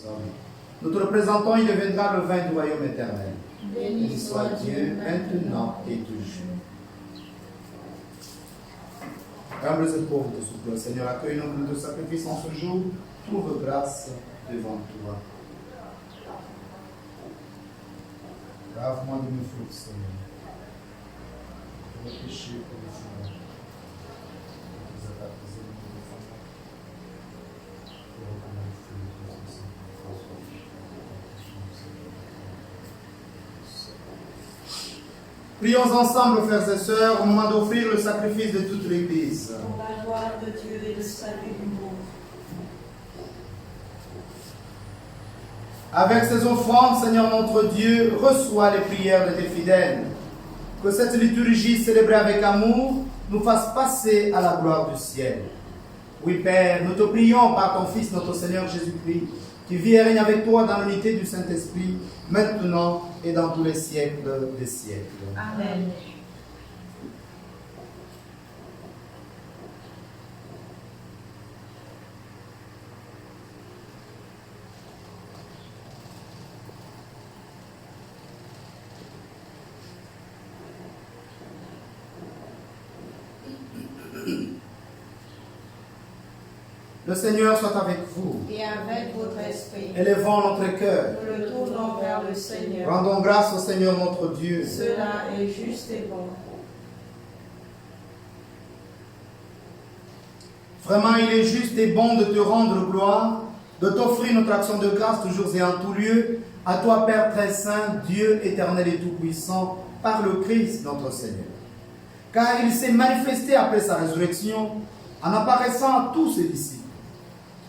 hommes. Nous te le présentons, il deviendra le vin du royaume éternel. Béni soit Dieu, maintenant et toujours. Humbles et pauvres te supplions, Seigneur, accueille nos de sacrifice en ce jour, trouve grâce devant toi. Lave-moi de mes fautes, Seigneur. Pour le péché, pour le Seigneur. Pour les attaques des ennemis de femme. Pour reconnaître le Seigneur. Prions ensemble, frères et sœurs, au moment d'offrir le sacrifice de toute l'Église. Pour la gloire de Dieu et le salut du monde. Avec ces offrandes, Seigneur notre Dieu, reçois les prières de tes fidèles. Que cette liturgie célébrée avec amour nous fasse passer à la gloire du ciel. Oui, Père, nous te prions par ton Fils, notre Seigneur Jésus-Christ, qui vit et règne avec toi dans l'unité du Saint-Esprit, maintenant et dans tous les siècles des siècles. Amen. Le Seigneur soit avec vous. Et avec votre esprit. Élevons notre cœur. Nous le tournons vers le Seigneur. Rendons grâce au Seigneur notre Dieu. Cela est juste et bon. Vraiment, il est juste et bon de te rendre gloire, de t'offrir notre action de grâce toujours et en tout lieu, à toi, Père très saint, Dieu éternel et tout-puissant, par le Christ notre Seigneur. Car il s'est manifesté après sa résurrection en apparaissant à tous ses disciples.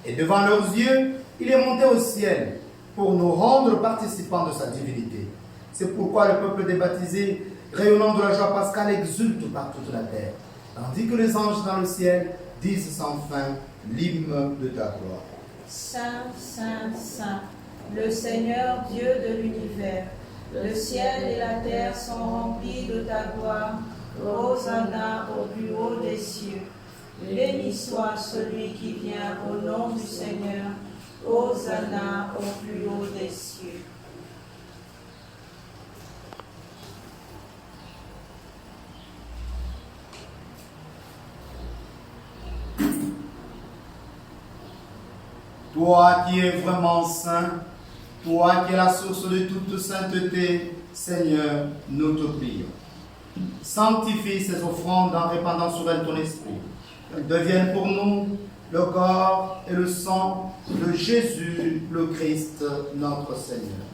Et devant leurs yeux, il est monté au ciel pour nous rendre participants de sa divinité. C'est pourquoi le peuple des baptisés, rayonnant de la joie pascale, exulte par toute la terre, tandis que les anges dans le ciel disent sans fin l'hymne de ta gloire. Saint, Saint, Saint, le Seigneur Dieu de l'univers, le ciel et la terre sont remplis de ta gloire. Hosanna au plus haut des cieux. Béni soit celui qui vient au nom du Seigneur. Hosanna au plus haut des cieux. Toi qui es vraiment saint, toi qui es la source de toute sainteté, Seigneur, nous te prions. Sanctifie ces offrandes en répandant sur elles ton esprit. Qu'elles deviennent pour nous le corps et le sang de Jésus, le Christ, notre Seigneur.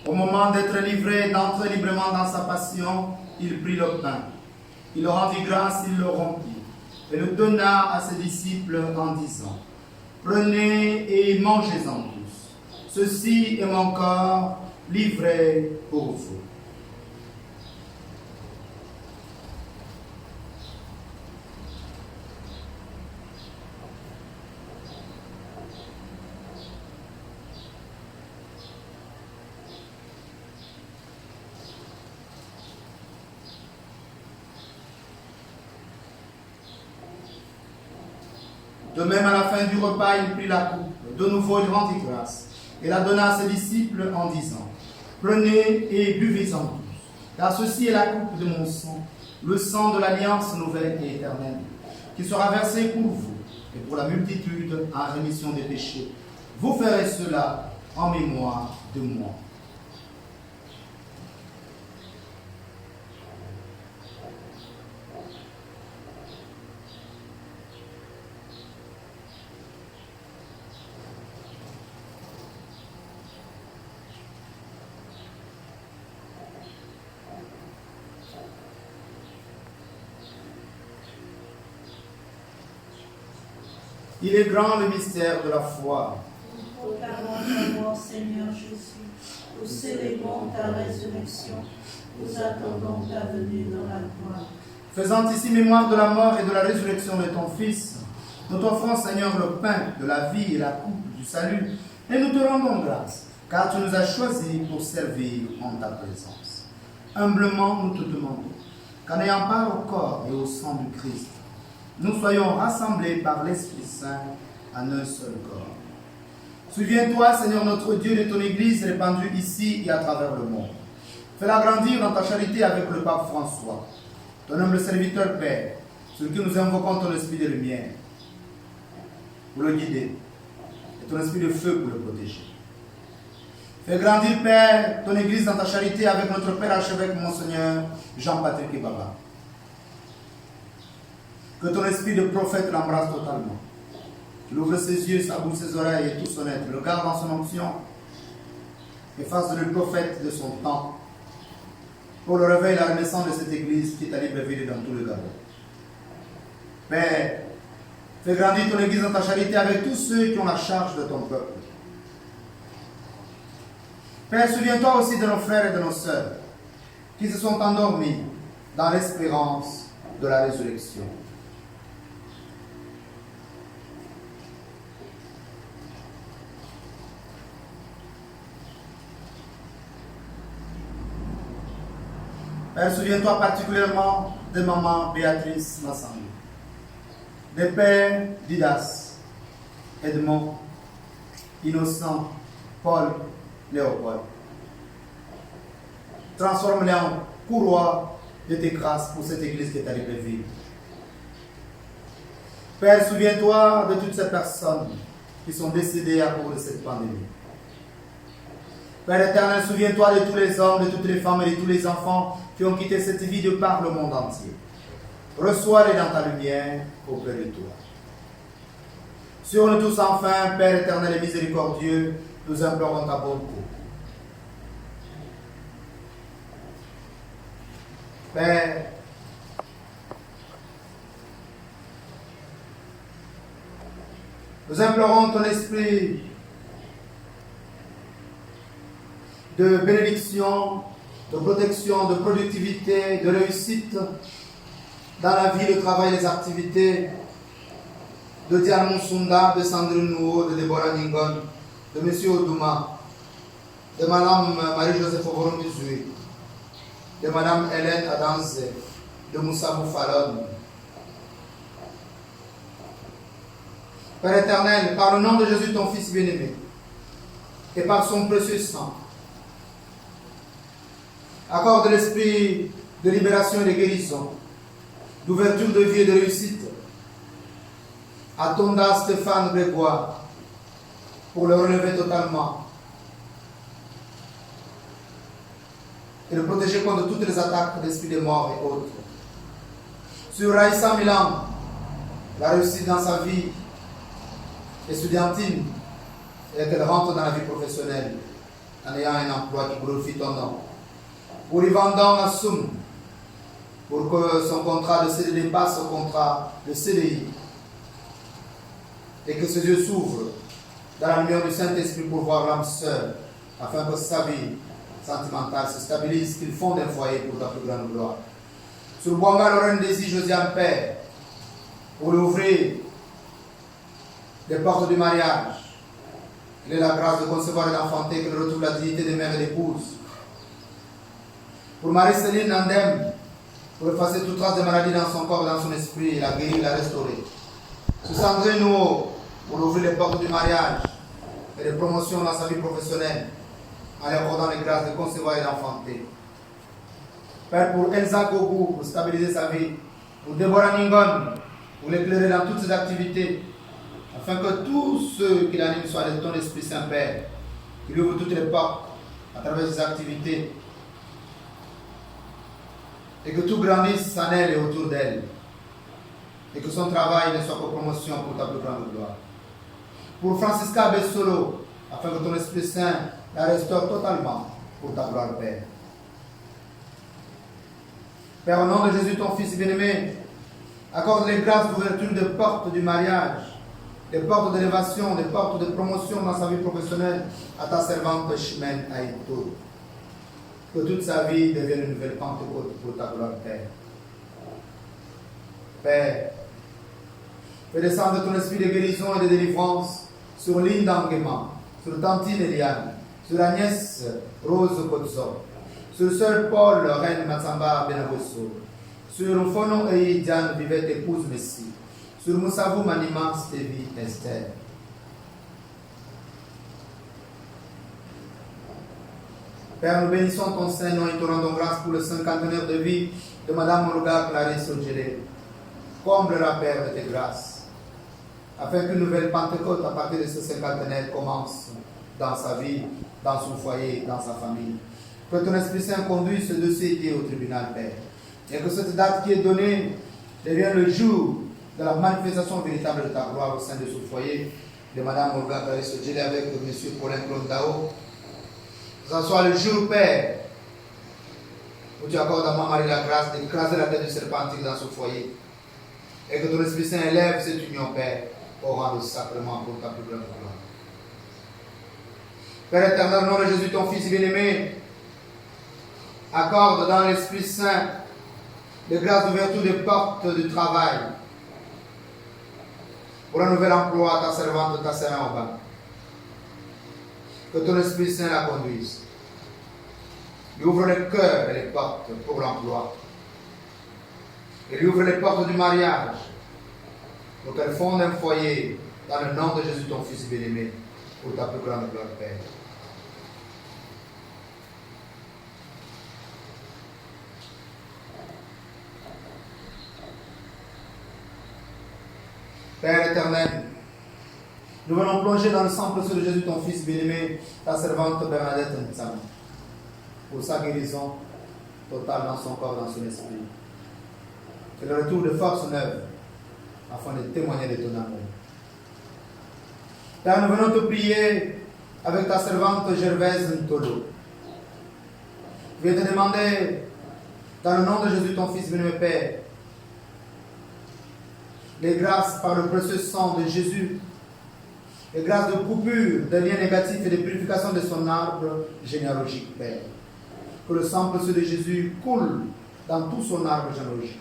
Au moment d'être livré, d'entrer librement dans sa passion, il prit le pain. Il rendit grâce, il le rompit et le donna à ses disciples en disant: Prenez et mangez-en tous. Ceci est mon corps livré pour vous. De même, à la fin du repas, il prit la coupe. De nouveau, il rendit grâce et la donna à ses disciples en disant: Prenez et buvez-en tous, car ceci est la coupe de mon sang, le sang de l'alliance nouvelle et éternelle, qui sera versé pour vous et pour la multitude en rémission des péchés. Vous ferez cela en mémoire de moi. Il est grand le mystère de la foi. Proclamons ta mort, Seigneur Jésus. Nous célébrons ta résurrection. Nous attendons ta venue dans la gloire. Faisant ici mémoire de la mort et de la résurrection de ton Fils, nous t'offrons, Seigneur, le pain de la vie et la coupe du salut, et nous te rendons grâce, car tu nous as choisis pour servir en ta présence. Humblement, nous te demandons qu'en ayant part au corps et au sang du Christ, nous soyons rassemblés par l'Esprit Saint en un seul corps. Souviens-toi, Seigneur notre Dieu, de ton Église répandue ici et à travers le monde. Fais-la grandir dans ta charité avec le pape François, ton humble serviteur Père, sur qui nous invoquons ton esprit de lumière, pour le guider, et ton esprit de feu pour le protéger. Fais grandir, Père, ton Église dans ta charité avec notre Père archevêque, Monseigneur Jean-Patrick Ibaba. Que ton esprit de prophète l'embrasse totalement. Qu'il ouvre ses yeux, sa bouche, ses oreilles et tout son être, le garde dans son onction et fasse de lui prophète de son temps pour le réveil et la renaissance de cette Église qui est à Libreville dans tout le Gabon. Père, fais grandir ton Église dans ta charité avec tous ceux qui ont la charge de ton peuple. Père, souviens-toi aussi de nos frères et de nos sœurs qui se sont endormis dans l'espérance de la résurrection. Père, souviens-toi particulièrement de maman Béatrice Massangou, des pères Didas, Edmond, Innocent, Paul, Léopold. Transforme-les en courroie de tes grâces pour cette Église qui est à Libreville. Père, souviens-toi de toutes ces personnes qui sont décédées à cause de cette pandémie. Père éternel, souviens-toi de tous les hommes, de toutes les femmes et de tous les enfants qui ont quitté cette vie de par le monde entier. Reçois-les dans ta lumière auprès de toi. Sur nous tous enfin, Père éternel et miséricordieux, nous implorons ta bonté. Père, nous implorons ton esprit de bénédiction, de protection, de productivité, de réussite dans la vie, le travail, les activités de Diane Moussunda, de Sandrine Nouo, de Deborah Ningon, de M. Odouma, de Mme Marie-Joseph Ovoromizui, de Mme Hélène Adanze, de Moussa Moufalon. Père éternel, par le nom de Jésus, ton Fils bien-aimé, et par son précieux sang, accorde l'esprit de libération et de guérison, d'ouverture de vie et de réussite à Tonda Stéphane Grégoire pour le relever totalement et le protéger contre toutes les attaques d'esprit de mort et autres. Sur Raïssa Milan, la réussite dans sa vie estudiantine et qu'elle rentre dans la vie professionnelle en ayant un emploi qui glorifie ton nom. Pour Yvan Dong Assoum, pour que son contrat de CDD passe au contrat de CDI et que ses yeux s'ouvrent dans la lumière du Saint-Esprit pour voir l'âme sœur, afin que sa vie sentimentale se stabilise, qu'il fonde un foyer pour ta plus grande gloire. Sur Boanga Lorraine Désir Josiane Père, pour l'ouvrir des portes du mariage, qu'il ait la grâce de concevoir et d'enfanter, qu'il retrouve la dignité de mère et d'épouse. Pour Marie-Céline Nandem, pour effacer toute trace de maladie dans son corps et dans son esprit, et la guérir, la restaurer. Sur Sandrine Nouo, pour ouvrir les portes du mariage et de promotion dans sa vie professionnelle, en lui accordant les grâces de concevoir et d'enfanter. Père, pour Elsa Gogou, pour stabiliser sa vie. Pour Deborah Ningon, pour l'éclairer dans toutes ses activités, afin que tous ceux qui l'animent soient de ton Esprit Saint-Père, qui lui ouvre toutes les portes à travers ses activités, et que tout grandisse en elle et autour d'elle, et que son travail ne soit que promotion pour ta plus grande gloire. Pour Francisca Bessolo, afin que ton Esprit Saint la restaure totalement pour ta gloire, Père. Père, au nom de Jésus, ton Fils bien-aimé, accorde les grâces d'ouverture des portes du mariage, des portes d'élévation, des portes de promotion dans sa vie professionnelle à ta servante Chimène Aïto. Que toute sa vie devienne une nouvelle Pentecôte pour ta gloire, Père. Père, fais descendre ton esprit de guérison et de délivrance sur Linda Nguema, sur Tantine Eliane, sur Agnès Rose Kodzo, sur Sœur Paul Reine Matsamba Benabwesso, sur Fono et Diane Vivette épouse Messie, Sur Moussavu Manima Stevi Esther. Père, nous bénissons ton Saint-Nom et te rendons grâce pour le cinquantenaire de vie de Madame Olga Clarisse Odjelé. Comble-la, Père, de tes grâces, afin qu'une nouvelle Pentecôte à partir de ce cinquantenaire commence dans sa vie, dans son foyer, dans sa famille. Que ton Esprit Saint conduise ce dossier au tribunal, Père. Et que cette date qui est donnée devienne le jour de la manifestation véritable de ta gloire au sein de ce foyer de Madame Olga Clarisse Odjelé avec M. Paulin Klondao. Que ce soit le jour, Père, où tu accordes à Marie la grâce d'écraser la tête du serpent dans ce foyer. Et que ton Esprit Saint élève cette union, Père, au rang de sacrement pour ta plus grande gloire. Père éternel, au nom de Jésus, ton Fils bien-aimé, accorde dans l'Esprit Saint les grâces d'ouverture des portes du travail pour un nouvel emploi à ta servante, ta sœur Oba. Que ton Esprit Saint la conduise. Lui ouvre le cœur et les portes pour l'emploi. Et lui ouvre les portes du mariage pour qu'elle fonde un foyer dans le nom de Jésus, ton Fils bien-aimé, pour ta plus grande gloire, Père. Père éternel, nous venons plonger dans le sang précieux de Jésus, ton Fils bien-aimé, ta servante Bernadette Ntsama, pour sa guérison totale dans son corps, dans son esprit. Et le retour de force neuve, afin de témoigner de ton amour. Père, nous venons te prier avec ta servante Gervaise Ntolo. Je vais te demander, dans le nom de Jésus, ton Fils bien-aimé, Père, les grâces par le précieux sang de Jésus, les grâces de coupure des liens négatifs et de purification de son arbre généalogique, Père. Que le sang précieux de Jésus coule dans tout son arbre généalogique,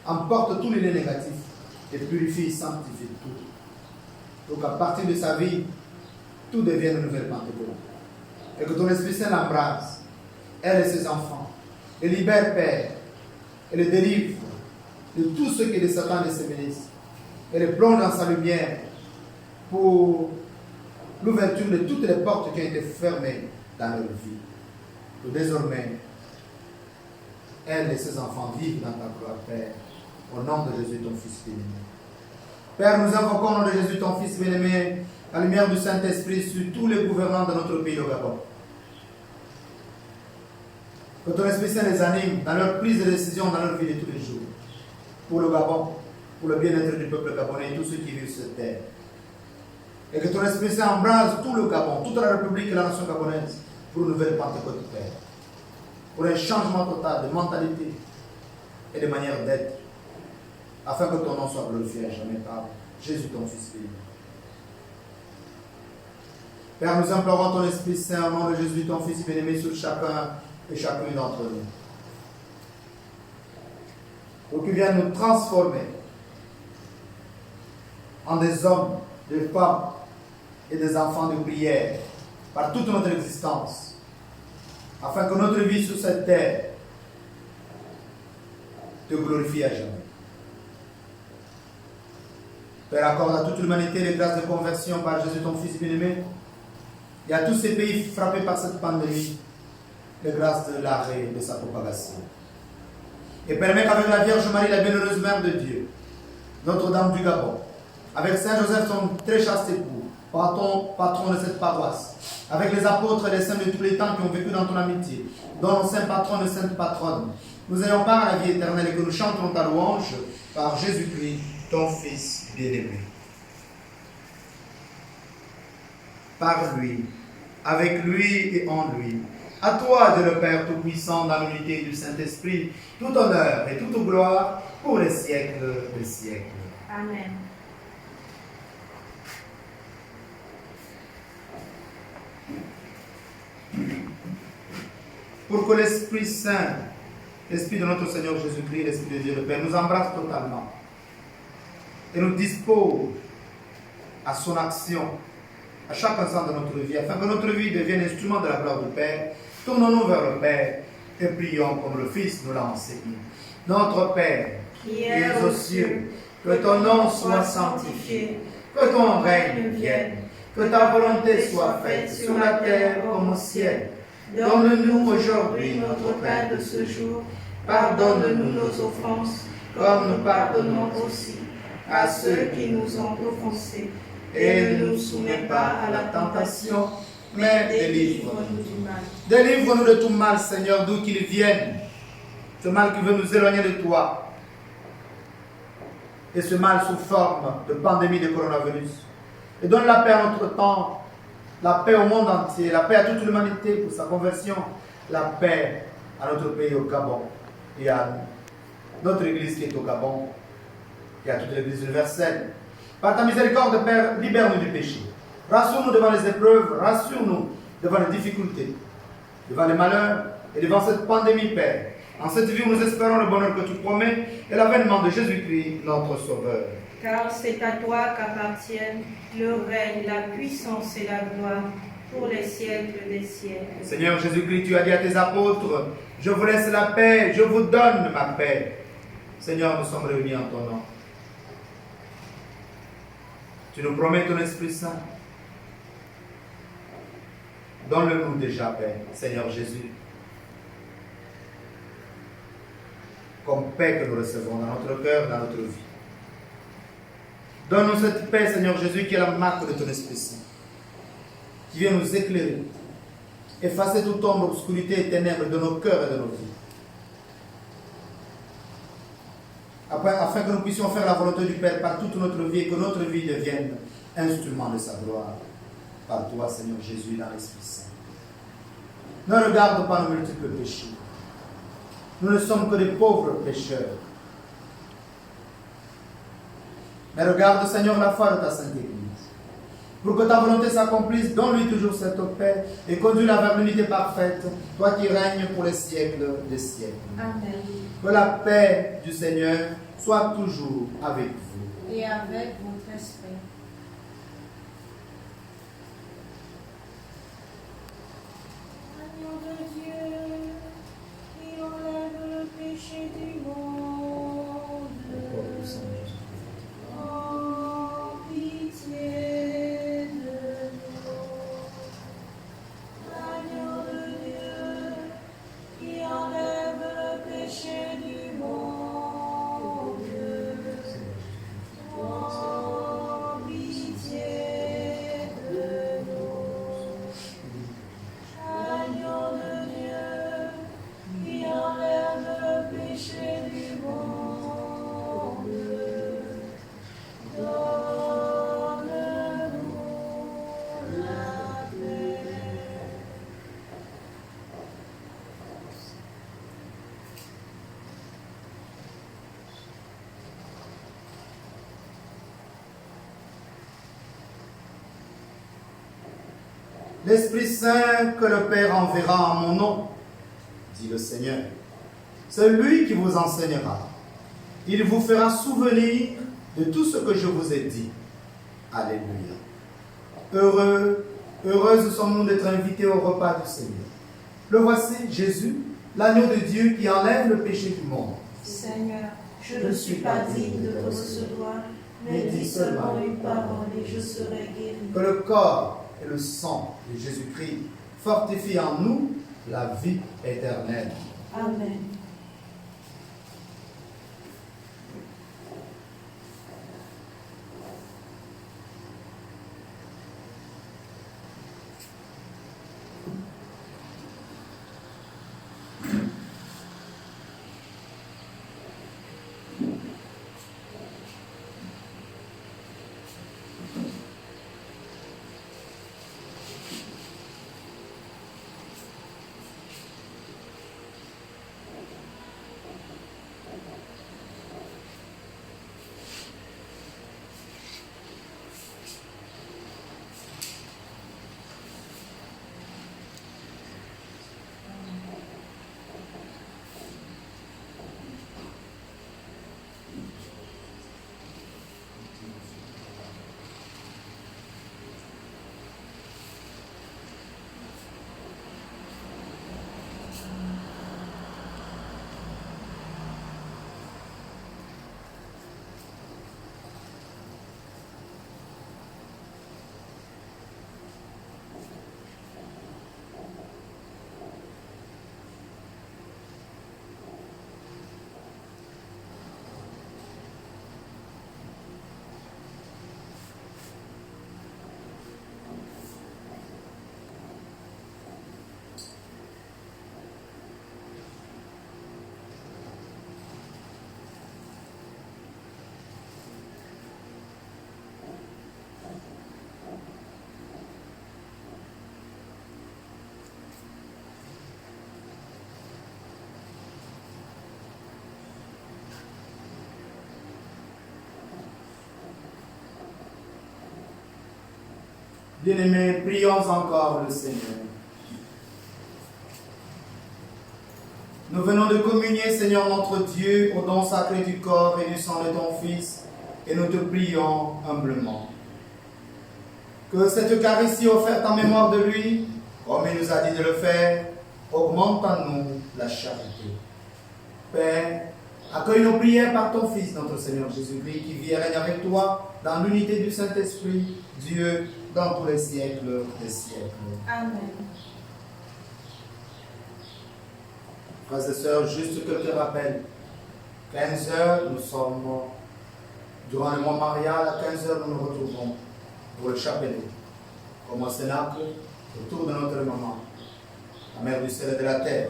emporte tous les liens négatifs et purifie et sanctifie tout. Donc à partir de sa vie, tout devienne une nouvelle Pentecôte. Et que ton Esprit Saint l'embrasse, elle et ses enfants, les libère, Père, et les délivre de tout ce qui est de Satan et de ses ministres, et les plonge dans sa lumière pour l'ouverture de toutes les portes qui ont été fermées dans leur vie. Que désormais, elle et ses enfants vivent dans ta gloire, Père, au nom de Jésus, ton Fils bien-aimé. Père, nous invoquons au nom de Jésus, ton Fils bien-aimé, la lumière du Saint-Esprit sur tous les gouvernants de notre pays, le Gabon. Que ton Esprit Saint les anime dans leur prise de décision, dans leur vie de tous les jours. Pour le Gabon, pour le bien-être du peuple gabonais et tous ceux qui vivent sur cette terre. Et que ton Esprit Saint embrase tout le Gabon, toute la République et la nation gabonaise pour une nouvelle Pentecôte, Père. Pour un changement total de mentalité et de manière d'être, afin que ton nom soit glorifié à jamais par Jésus, ton Fils bien-aimé. Père, nous implorons ton Esprit Saint au nom de Jésus, ton Fils bien-aimé, sur chacun et chacune d'entre nous. Pour qu'il vienne nous transformer en des hommes, des femmes et des enfants de prière par toute notre existence, afin que notre vie sur cette terre te glorifie à jamais. Père, accorde à toute l'humanité les grâces de conversion par Jésus, ton Fils bien-aimé, et à tous ces pays frappés par cette pandémie, les grâces de l'arrêt de sa propagation. Et permet qu'avec la Vierge Marie, la bienheureuse Mère de Dieu, Notre-Dame du Gabon, avec Saint Joseph, son très chaste époux, patron de cette paroisse, avec les apôtres et les saints de tous les temps qui ont vécu dans ton amitié, dont nos saints patrons et saintes patronnes, nous ayons part à la vie éternelle et que nous chanterons ta louange par Jésus-Christ, ton Fils bien-aimé. Par lui, avec lui et en lui. À toi, Dieu le Père Tout-Puissant, dans l'unité du Saint-Esprit, tout honneur et toute gloire pour les siècles des siècles. Amen. Pour que l'Esprit Saint, l'Esprit de notre Seigneur Jésus-Christ, l'Esprit de Dieu le Père, nous embrasse totalement et nous dispose à son action à chaque instant de notre vie, afin que notre vie devienne instrument de la gloire du Père. Tournons-nous vers le Père et prions comme le Fils nous l'a enseigné. Notre Père, qui es aux cieux, Que ton nom soit sanctifié. Que ton règne vienne. Que ta volonté soit faite sur la terre comme au ciel. Donne-nous aujourd'hui notre pain de ce jour. Pardonne-nous nos offenses, comme nous pardonnons aussi à ceux qui nous ont offensés. Et ne nous soumets pas à la tentation, mais délivre-nous du mal. Délivre-nous de tout mal, Seigneur, d'où qu'il vienne. Ce mal qui veut nous éloigner de toi. Et ce mal sous forme de pandémie de coronavirus. Et donne la paix à notre temps, la paix au monde entier, la paix à toute l'humanité pour sa conversion, la paix à notre pays au Gabon et à notre église qui est au Gabon et à toute l'église universelle. Par ta miséricorde, Père, libère-nous du péché. Rassure-nous devant les épreuves, rassure-nous devant les difficultés, devant les malheurs et devant cette pandémie, Père. En cette vie, nous espérons le bonheur que tu promets et l'avènement de Jésus-Christ, notre Sauveur. Car c'est à toi qu'appartiennent le règne, la puissance et la gloire pour les siècles des siècles. Seigneur Jésus-Christ, tu as dit à tes apôtres, je vous laisse la paix, je vous donne ma paix. Seigneur, nous sommes réunis en ton nom. Tu nous promets ton Esprit Saint. Donne-le-nous déjà, Père, Seigneur Jésus. Comme paix que nous recevons dans notre cœur, dans notre vie. Donne-nous cette paix, Seigneur Jésus, qui est la marque de ton Esprit Saint, qui vient nous éclairer, effacer toute ombre, obscurité et ténèbres de nos cœurs et de nos vies. Afin que nous puissions faire la volonté du Père par toute notre vie et que notre vie devienne instrument de sa gloire. Par toi, Seigneur Jésus, dans l'Esprit Saint. Ne regarde pas nos multiples péchés. Nous ne sommes que des pauvres pécheurs. Mais regarde, Seigneur, la foi de ta Sainte Église. Pour que ta volonté s'accomplisse, donne-lui toujours cette paix et conduis-la vers l'unité parfaite, toi qui règnes pour les siècles des siècles. Amen. Que la paix du Seigneur soit toujours avec vous. Et avec votre esprit. Agneau de Dieu, qui enlève le péché du monde. Oh, pitié de nous. Agneau de Dieu, qui enlève le péché du monde. Oh, pitié de nous. Agneau de Dieu, qui enlève le péché du monde. Donne-nous la paix. L'Esprit Saint que le Père enverra en mon nom, dit le Seigneur, c'est lui qui vous enseignera. Il vous fera souvenir de tout ce que je vous ai dit. Alléluia. Heureuses sommes-nous d'être invités au repas du Seigneur. Le voici, Jésus, l'agneau de Dieu qui enlève le péché du monde. Seigneur, je ne suis pas digne de te recevoir, mais dis seulement une parole et je serai guéri. Que le corps et le sang de Jésus-Christ fortifient en nous la vie éternelle. Amen. Bien-aimés, prions encore le Seigneur. Nous venons de communier, Seigneur notre Dieu, au don sacré du corps et du sang de ton Fils, et nous te prions humblement. Que cette Eucharistie offerte en mémoire de lui, comme il nous a dit de le faire, augmente en nous la charité. Père, accueille nos prières par ton Fils, notre Seigneur Jésus-Christ, qui vit et règne avec toi dans l'unité du Saint-Esprit, Dieu, dans tous les siècles des siècles. Amen. Frères et sœurs, juste quelques rappels. 15 heures, nous sommes, durant le mois marial, à 15 heures, nous nous retrouvons pour le chapelet, comme au cénacle, autour de notre maman, la mère du ciel et de la terre.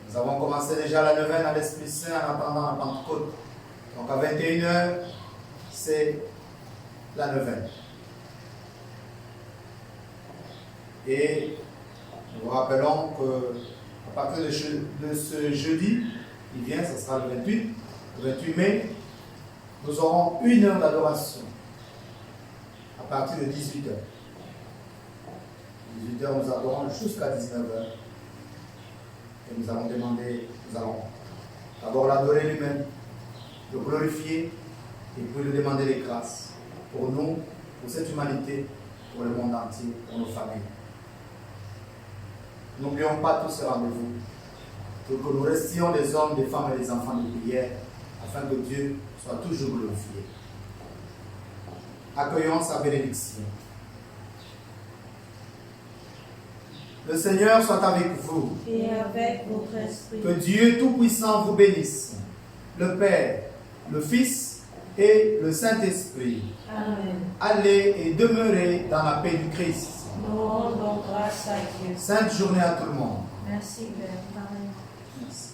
Nous avons commencé déjà la neuvaine à l'Esprit Saint en attendant la Pentecôte. Donc à 21 heures, c'est la neuvaine. Et nous vous rappelons que à partir de ce jeudi, il vient, ce sera le 28 mai, nous aurons 1 heure d'adoration à partir de 18h. 18h, nous adorons jusqu'à 19h. Et nous allons d'abord l'adorer lui-même, le glorifier, et puis lui demander les grâces pour nous, pour cette humanité, pour le monde entier, pour nos familles. N'oublions pas tous ces rendez-vous, pour que nous restions des hommes, des femmes et des enfants de prière, afin que Dieu soit toujours glorifié. Accueillons sa bénédiction. Le Seigneur soit avec vous. Et avec votre esprit. Que Dieu Tout-Puissant vous bénisse, le Père, le Fils et le Saint-Esprit. Amen. Allez et demeurez dans la paix du Christ. Nous rendons grâce à Dieu. Sainte journée à tout le monde. Merci, Père. Amen. Merci.